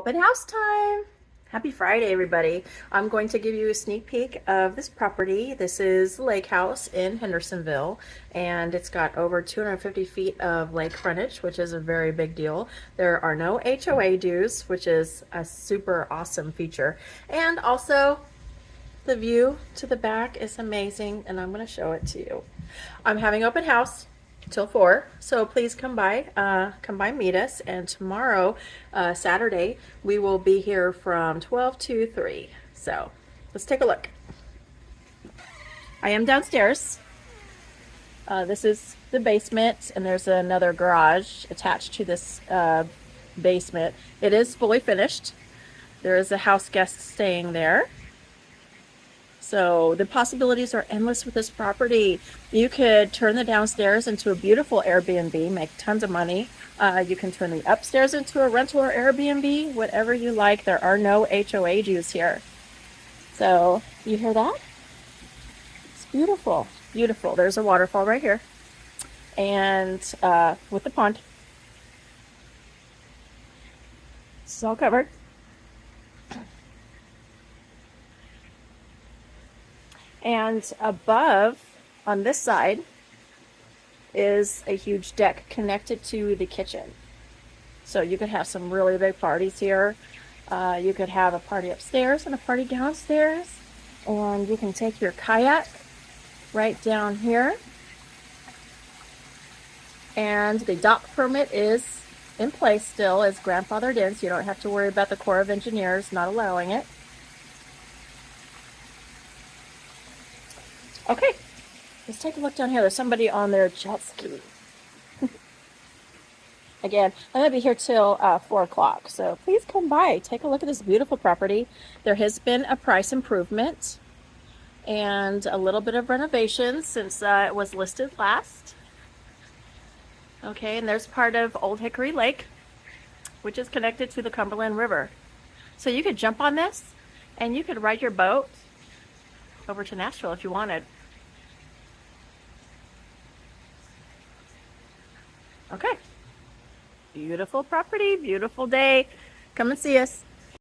Open house time. Happy Friday, everybody. I'm going to give you a sneak peek of this property. This is the Lake House in Hendersonville, and it's got over 250 feet of lake frontage, which is a very big deal. There are no HOA dues, which is a super awesome feature. And also, the view to the back is amazing, and I'm going to show it to you. I'm having open house till 4, so please come by, meet us. And tomorrow, Saturday, we will be here from 12 to 3. So let's take a look. I am downstairs. This is the basement, and there's another garage attached to this basement. It is fully finished. There is a house guest staying there. So the possibilities are endless with this property. You could turn the downstairs into a beautiful Airbnb, make tons of money. You can turn the upstairs into a rental or Airbnb, whatever you like. There are no HOA dues here. So you hear that? It's beautiful, beautiful. There's a waterfall right here, and with the pond. It's all covered. And above, on this side, is a huge deck connected to the kitchen. So you could have some really big parties here. You could have a party upstairs and a party downstairs. And you can take your kayak right down here. And the dock permit is in place still, is grandfathered in, so you don't have to worry about the Corps of Engineers not allowing it. Okay, let's take a look down here. There's somebody on their jet ski. Again, I'm going to be here till 4 o'clock, so please come by. Take a look at this beautiful property. There has been a price improvement and a little bit of renovation since it was listed last. Okay, and there's part of Old Hickory Lake, which is connected to the Cumberland River. So you could jump on this and you could ride your boat over to Nashville if you wanted. Okay. Beautiful property, beautiful day. Come and see us.